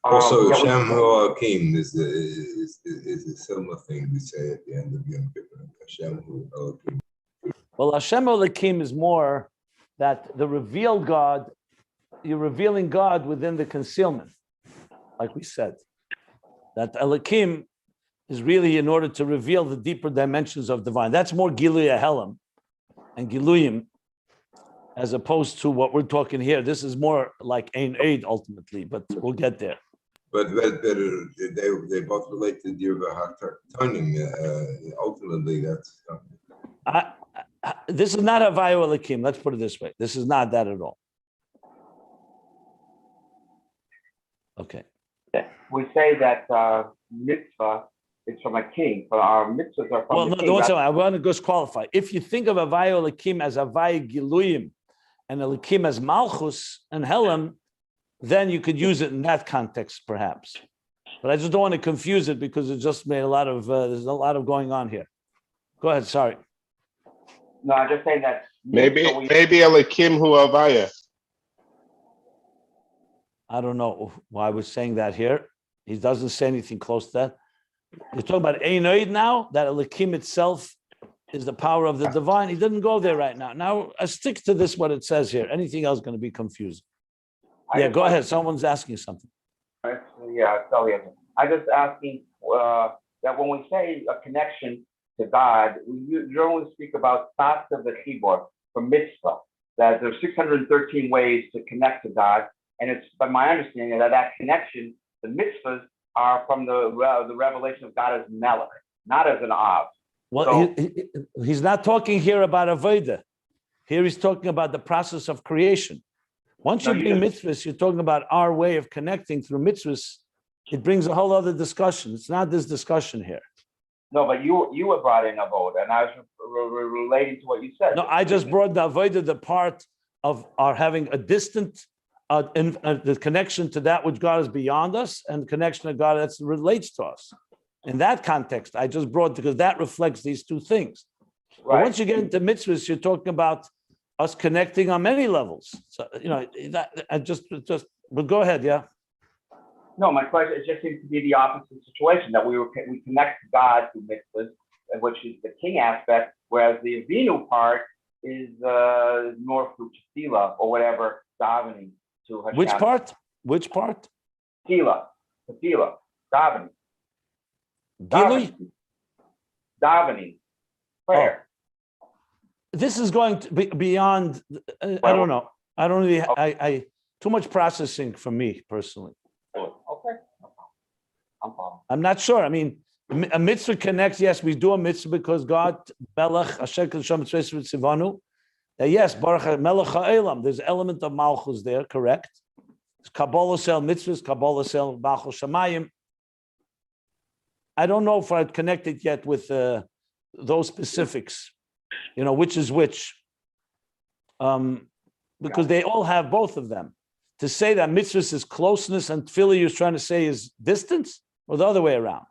Also, Shem Hu Hakim is a similar thing we say at the end of Yom Kippur. Shem Hu Hakim. Well, Hashem Elokim is more that the revealed God, you're revealing God within the concealment, like we said. That Elokim is really in order to reveal the deeper dimensions of divine. That's more Giluya Helam and Giluyim, as opposed to what we're talking here. This is more like Ein Eid ultimately, but we'll get there. But they both relate to Dirva Haktanim. Ultimately, that's. This is not Havayu Elokim. Let's put it this way. This is not that at all. Okay. We say that mitzvah is from a king, but our mitzvahs are from the king. No, I want to just qualify. If you think of Havayu Elokim as Havayu Giluyim and Elokim as Malchus and Helam, then you could use it in that context, perhaps. But I just don't want to confuse it because it just made a lot of, there's a lot of going on here. Go ahead, sorry. No, I'm just saying that. Maybe Elokim Hu Havaya. I don't know why I was saying that here. He doesn't say anything close to that. You're talking about Ein Oid now, that Elokim itself is the power of the divine. He didn't go there right now. Now, I stick to this, what it says here. Anything else is going to be confusing. Yeah, go ahead. Someone's asking something. Yeah, sorry. I'm just asking that when we say a connection to God, we generally speak about thoughts of the Chibur from mitzvah, that there's 613 ways to connect to God. And it's by my understanding that connection, the mitzvahs are from the revelation of God as Melech, not as an Av. Well, so, he's not talking here about Avodah. Here he's talking about the process of creation. Once you bring mitzvahs, you're talking about our way of connecting through mitzvahs. It brings a whole other discussion. It's not this discussion here. No, but you were brought in Avodah, and I was relating to what you said. No, I just brought the Avodah, the part of our having a distant, the connection to that which God is beyond us, and connection to God that relates to us. In that context, I just brought, because that reflects these two things. Right. But once you get into mitzvahs, you're talking about us connecting on many levels. So, but go ahead, yeah. No, my question, it just seems to be the opposite situation, that we connect to God through mitzvahs, which is the king aspect, whereas the Avinu part is more through tefillah or whatever, davening to Hashem. Which part? Which part? Tefillah, davening. Gilui? Davening, prayer. This is going to be beyond, I don't know. I don't really, I too much processing for me personally. Okay, I'm following. I'm not sure. I mean, a mitzvah connects. Yes, we do a mitzvah because God, Melech, Asher K'Shem Tzvei Tzivanu. Yes, Baruch Melech Ha'elam. There's an element of Malchus there, correct? It's Kabbalah Sel mitzvahs, Kabbalah Sel Malchus Shamayim. I don't know if I'd connect it yet with those specifics. You know, which is which. Because they all have both of them. To say that mitzvahs is closeness and tefillah you're trying to say is distance, or the other way around?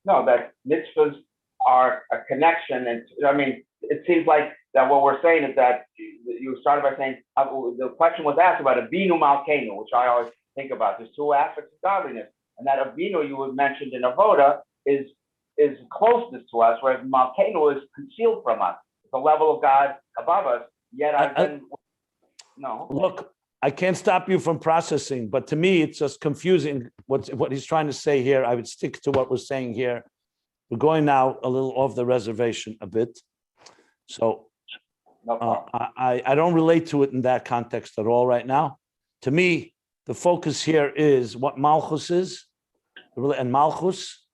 No, that mitzvahs are a connection, and I mean, it seems like that what we're saying is that you started by saying the question was asked about Avinu Malkeinu, which I always think about. There's two aspects of godliness, and that Avinu you had mentioned in Avoda is closeness to us, whereas Malkeinu is concealed from us. It's a level of God above us. Yet no. Look, I can't stop you from processing, but to me, it's just confusing what he's trying to say here. I would stick to what we're saying here. We're going now a little off the reservation a bit. So I don't relate to it in that context at all right now. To me, the focus here is what Malchus is, and Malchus.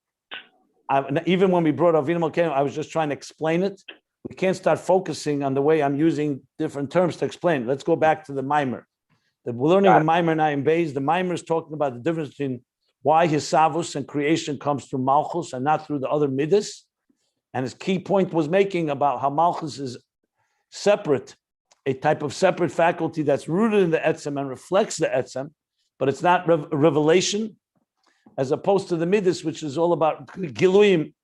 Even when we brought Avinu Malkeinu, I was just trying to explain it. We can't start focusing on the way I'm using different terms to explain it. Let's go back to the mimer. We're learning the mimer now in Beis. The mimer is talking about the difference between why his savus and creation comes through Malchus and not through the other midas. And his key point was making about how Malchus is separate, a type of separate faculty that's rooted in the etzem and reflects the etzem, but it's not revelation, as opposed to the midas, which is all about giluyim,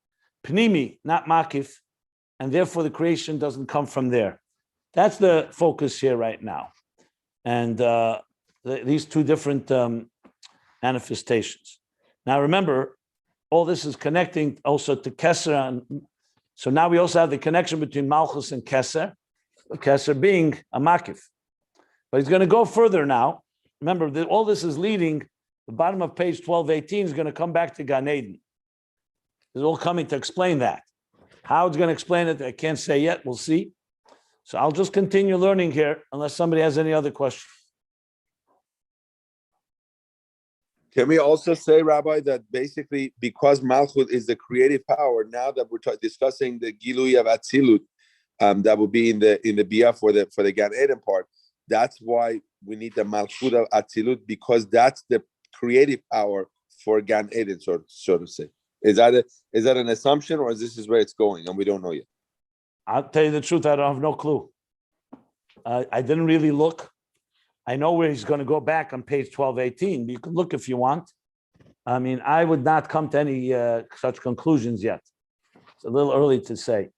Pnimi, not Makif, and therefore the creation doesn't come from there. That's the focus here right now. And these two different manifestations. Now remember, all this is connecting also to Keser. And so now we also have the connection between Malchus and Keser, Keser being a Makif. But he's going to go further now. Remember, all this is leading, the bottom of page 1218 is going to come back to Gan Eden. It's all coming to explain that. How it's going to explain it, I can't say yet. We'll see. So I'll just continue learning here unless somebody has any other questions. Can we also say, Rabbi, that basically because Malchut is the creative power, now that we're discussing the Gilui of Atzilut, that will be in the Biyah for the Gan Eden part, that's why we need the Malchut of Atzilut, because that's the creative power for Gan Eden, so to say. Is that an assumption, or is this where it's going and we don't know yet? I'll tell you the truth, I don't have no clue. I didn't really look. I know where he's going to go back on page 1218. You can look if you want. I mean, I would not come to any such conclusions yet. It's a little early to say.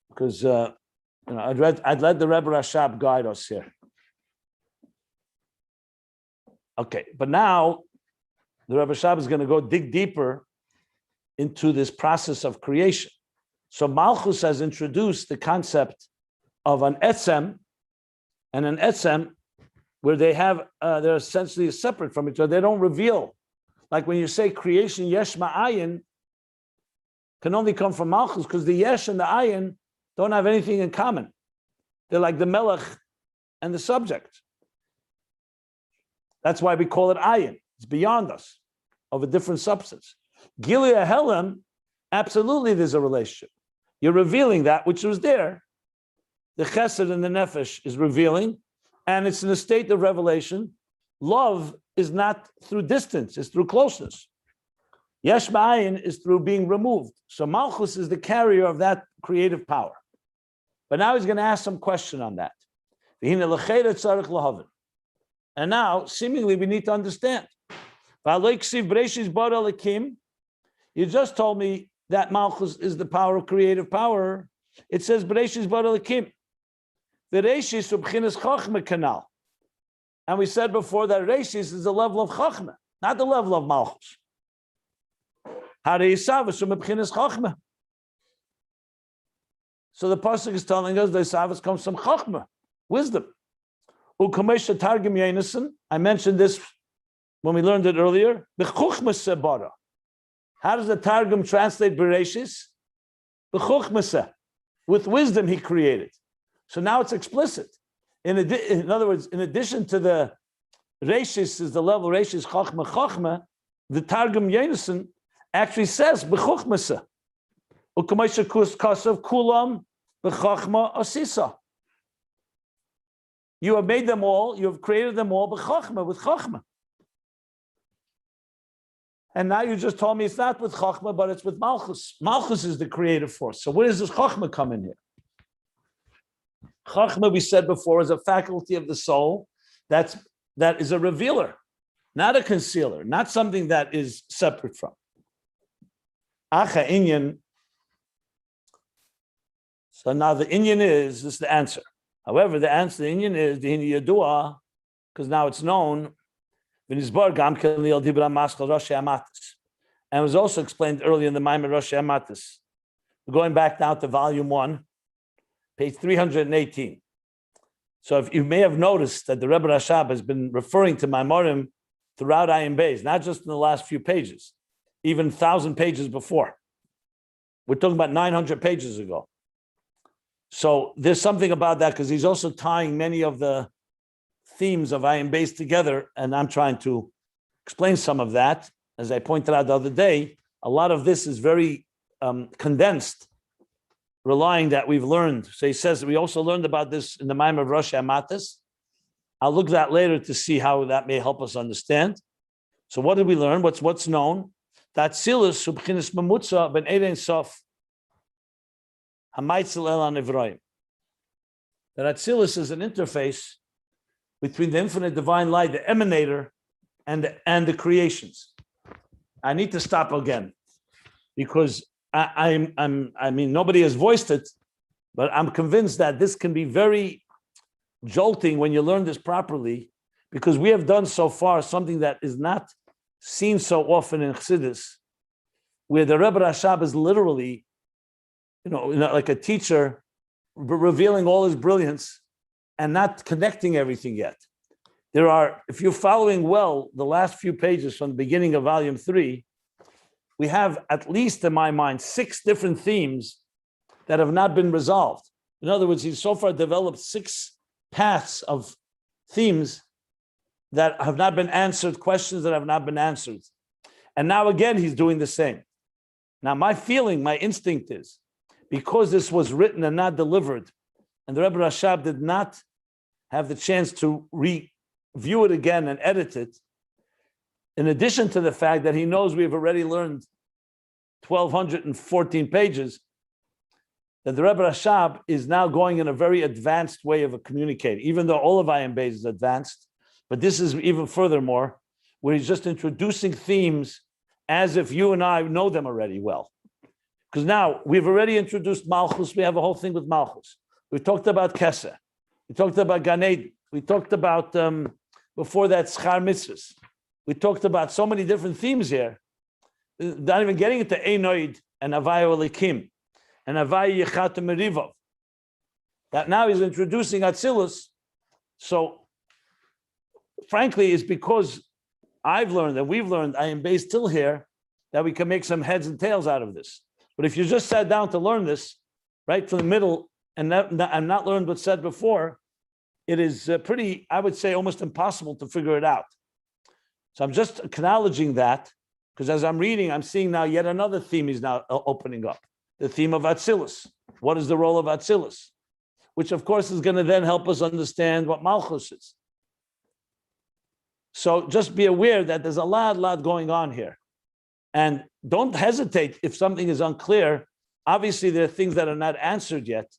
Because I'd let the Rebbe Rashab guide us here. Okay, but now the Rebbe Rashab is going to go dig deeper into this process of creation. So Malchus has introduced the concept of an etzem, and an etzem where they're essentially separate from each other. They don't reveal. Like when you say creation yesh ma'ayin can only come from Malchus, because the yesh and the ayin don't have anything in common. They're like the melech and the subject. That's why we call it ayin. It's beyond us, of a different substance. Gilui Helem, absolutely there's a relationship. You're revealing that which was there. The chesed and the nefesh is revealing, and it's in a state of revelation. Love is not through distance, it's through closeness. Yesh ma'ayin is through being removed. So Malchus is the carrier of that creative power. But now he's going to ask some question on that. And now, seemingly, we need to understand. You just told me that Malchus is the power of creative power. It says Bereshis bara Elokim. Bereshis ubchinas chachma kanal. And we said before that Bereshis is the level of chachma. not the level of Malchus. So the pasuk is telling us the Isavas comes from Chachma, wisdom. I mentioned this when we learned it earlier. How does the Targum translate Bereshis? With wisdom he created. So now it's explicit. In other words, in addition to the Reshis is the level Reshis Chachma, the Targum Yonason actually says B'chuchmasa. U'kameisha kasav kulam b'chachma asisa. You have made them all, you have created them all b'chachma, with chachma. And now you just told me it's not with chachma, but it's with Malchus. Malchus is the creative force. So where does this chachma come in here? Chachma, we said before, is a faculty of the soul that is a revealer, not a concealer, not something that is separate from. Acha inyan. So now the inyan is, this is the answer. However, the answer, the inyan is, the yadua, because now it's known, and it was also explained earlier in the Maimon Rosh Amatis. We're going back now to volume 1, page 318. So if you may have noticed that the Rebbe Rashab has been referring to Maimorim throughout Ayin Beis, not just in the last few pages, even 1,000 pages before. We're talking about 900 pages ago. So there's something about that because he's also tying many of the themes of Ayin Beis together, and I'm trying to explain some of that. As I pointed out the other day, a lot of this is very condensed, relying that we've learned. So he says we also learned about this in the Maimon of Rosh Amatis. I'll look at that later to see how that may help us understand. So what did we learn? What's known? That Atzilus subchinis mamutza ben erein sof hamaitzel el anivroim. That Atzilus is an interface between the infinite divine light, the emanator, and the creations. I need to stop again because I mean nobody has voiced it, but I'm convinced that this can be very jolting when you learn this properly, because we have done so far something that is not seen so often in Chassidus, where the Rebbe Rashab is literally, like a teacher revealing all his brilliance and not connecting everything yet. There are, if you're following well, the last few pages from the beginning of volume 3, we have, at least in my mind, 6 different themes that have not been resolved. In other words, he's so far developed 6 paths of themes that have not been answered, questions that have not been answered. And now again, he's doing the same. Now, my feeling, my instinct is, because this was written and not delivered, and the Rebbe Rashab did not have the chance to review it again and edit it, in addition to the fact that he knows we've already learned 1,214 pages, that the Rebbe Rashab is now going in a very advanced way of communicating, even though all of Ayin Beis is advanced, but this is even furthermore, where he's just introducing themes as if you and I know them already well. Because now we've already introduced Malchus, we have a whole thing with Malchus. We talked about Keser, we talked about Gan Eden, we talked about, before that, Schar Mitzvahs. We talked about so many different themes here, not even getting into Einoid and Havaya Elikim and Havaya Yechat Merivov. That now he's introducing Atzilus. So, frankly, it's because I've learned and we've learned, Ayin Beis still here, that we can make some heads and tails out of this. But if you just sat down to learn this right from the middle and not learned what's said before, it is pretty, I would say, almost impossible to figure it out. So I'm just acknowledging that, because as I'm reading, I'm seeing now yet another theme is now opening up. The theme of Atzilus. What is the role of Atzilus? Which, of course, is going to then help us understand what Malchus is. So just be aware that there's a lot going on here. And don't hesitate if something is unclear. Obviously, there are things that are not answered yet.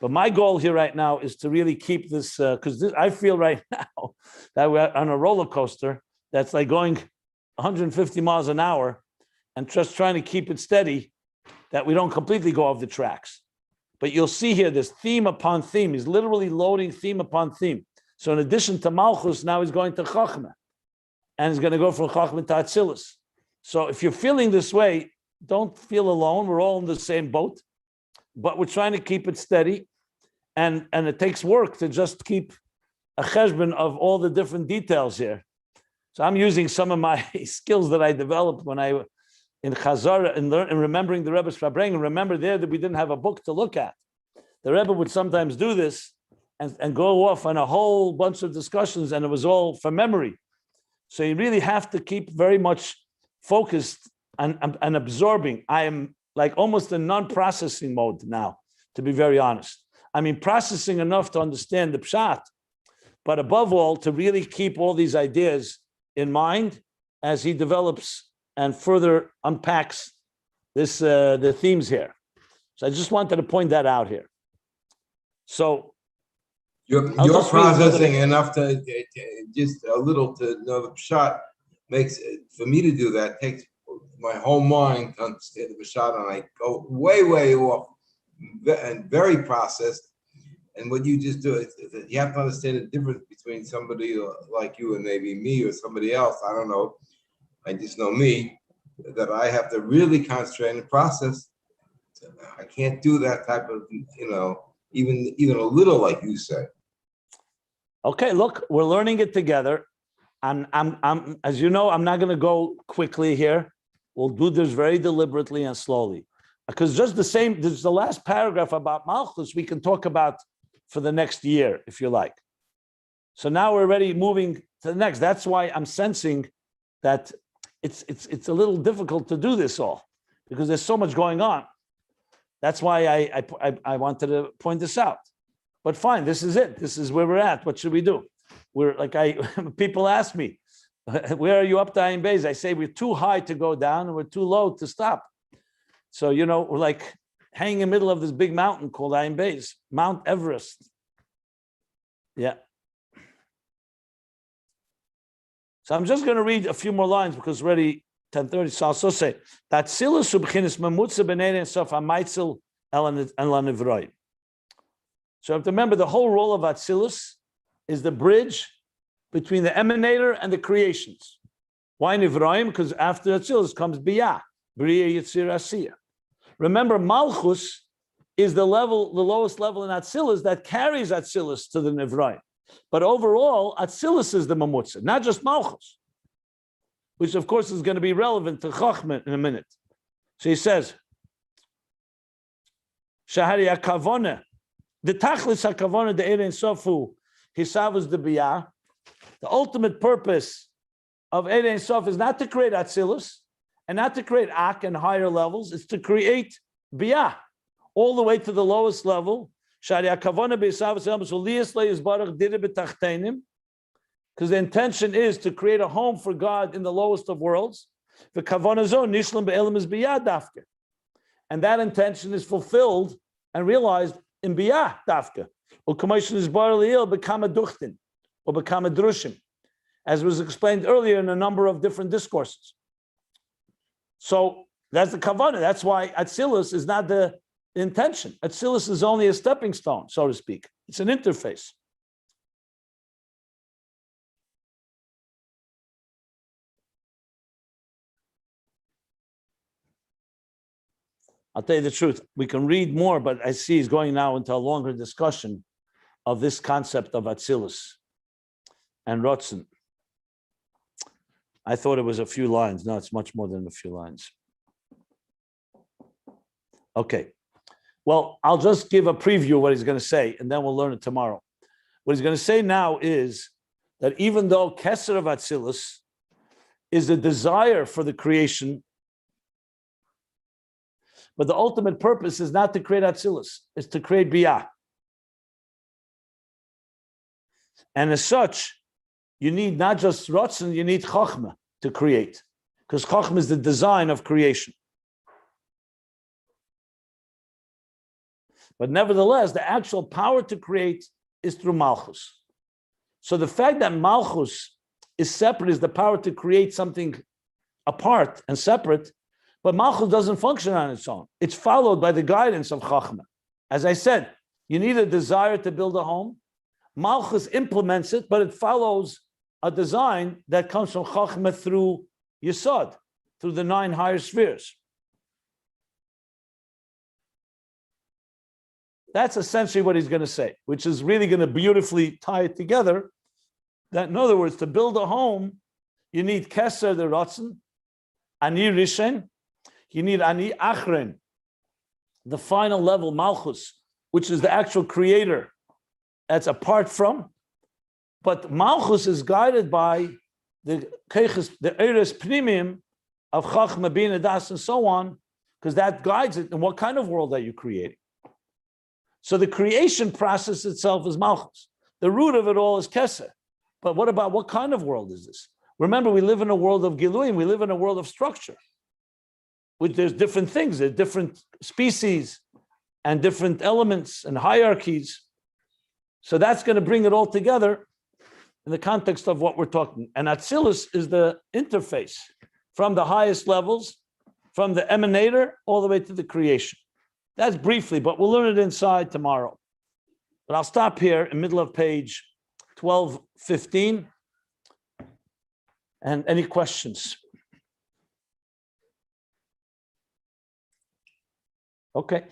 But my goal here right now is to really keep this, because I feel right now that we're on a roller coaster that's like going 150 miles an hour and just trying to keep it steady, that we don't completely go off the tracks. But you'll see here this theme upon theme. He's literally loading theme upon theme. So in addition to Malchus, now he's going to Chachma. and it's going to go from Chachma to Atzilus. So if you're feeling this way, don't feel alone. We're all in the same boat, but we're trying to keep it steady, and it takes work to just keep a cheshbon of all the different details here. So I'm using some of my skills that I developed when I in Chazara and remembering the Rebbe's Fabrengen. Remember there that we didn't have a book to look at. The Rebbe would sometimes do this and go off on a whole bunch of discussions, and it was all from memory. So you really have to keep very much focused and absorbing. I am like almost in non-processing mode now, to be very honest. I mean, processing enough to understand the pshat, but above all, to really keep all these ideas in mind as he develops and further unpacks this the themes here. So I just wanted to point that out here. So you're processing enough to just a little to know the pshat makes for me to do that takes my whole mind to understand the pshat, and I go way off and very processed. And what you just do is that you have to understand the difference between somebody like you and maybe me or somebody else. I don't know. I just know me, that I have to really concentrate and process. I can't do that type of, even a little, like you said. Okay, look, we're learning it together. I'm as you know, I'm not going to go quickly here. We'll do this very deliberately and slowly, because just the same. This is the last paragraph about Malchus. We can talk about for the next year, if you like. So now we're already moving to the next. That's why I'm sensing that it's a little difficult to do this all, because there's so much going on. That's why I wanted to point this out. But fine, this is it. This is where we're at. What should we do? We're like people ask me, where are you up to Ayin Beis? I say we're too high to go down and we're too low to stop. So we're like hanging in the middle of this big mountain called Ayin Beis, Mount Everest. Yeah. So I'm just going to read a few more lines because we're already 10:30. So I'll also say that Atzilus ubchinis mamutza b'nei sof hamaitzel el lanivroi. So you have to remember the whole role of Atzilus is the bridge between the emanator and the creations. Why nivroim? Because after Atzilus comes Biyah, Bria Yitzir Asiyah. Remember, Malchus is the lowest level in Atzilus that carries Atzilus to the Nivroim. But overall, Atzilus is the Mamutza, not just Malchus, which of course is going to be relevant to Chachma in a minute. So he says, Shahari HaKavona, the Tachlis HaKavona, the Erein Sofu, Hisavus the Biyah. The ultimate purpose of Erein Sof is not to create Atzilus, and not to create Ak and higher levels, it's to create Biyah, all the way to the lowest level. Because the intention is to create a home for God in the lowest of worlds. And that intention is fulfilled and realized in Biyah Dafka. As was explained earlier in a number of different discourses. So that's the kavanah. That's why Atzilus is not the intention. Atzilus is only a stepping stone, so to speak. It's an interface. I'll tell you the truth. We can read more, but I see he's going now into a longer discussion of this concept of Atzilus and Rotzen. I thought it was a few lines. No, it's much more than a few lines. Okay. Well, I'll just give a preview of what he's going to say, and then we'll learn it tomorrow. What he's going to say now is that even though Keser of Atzilus is a desire for the creation, but the ultimate purpose is not to create Atzilus, it's to create Biyah. And as such, you need not just Rotzen, you need Chochmah to create, because Chochmah is the design of creation. But nevertheless, the actual power to create is through Malchus. So the fact that Malchus is separate is the power to create something apart and separate, but Malchus doesn't function on its own. It's followed by the guidance of Chochmah. As I said, you need a desire to build a home. Malchus implements it, but it follows a design that comes from Chachma through Yesod, through the 9 higher spheres. That's essentially what he's going to say, which is really going to beautifully tie it together. That, in other words, to build a home, you need Keser, the Ratzon, Ani Rishon, you need Ani Achren, the final level, Malchus, which is the actual creator that's apart from. But Malchus is guided by the Eres Pnimim of Chachma, Bina, Das, and so on, because that guides it. And what kind of world are you creating? So the creation process itself is Malchus. The root of it all is Keser. But what about what kind of world is this? Remember, we live in a world of Giluim. We live in a world of structure, which there's different things. There's different species and different elements and hierarchies. So that's going to bring it all together in the context of what we're talking. And Atzilus is the interface from the highest levels, from the emanator all the way to the creation. That's briefly, but we'll learn it inside tomorrow. But I'll stop here in the middle of page 1215. And any questions? Okay.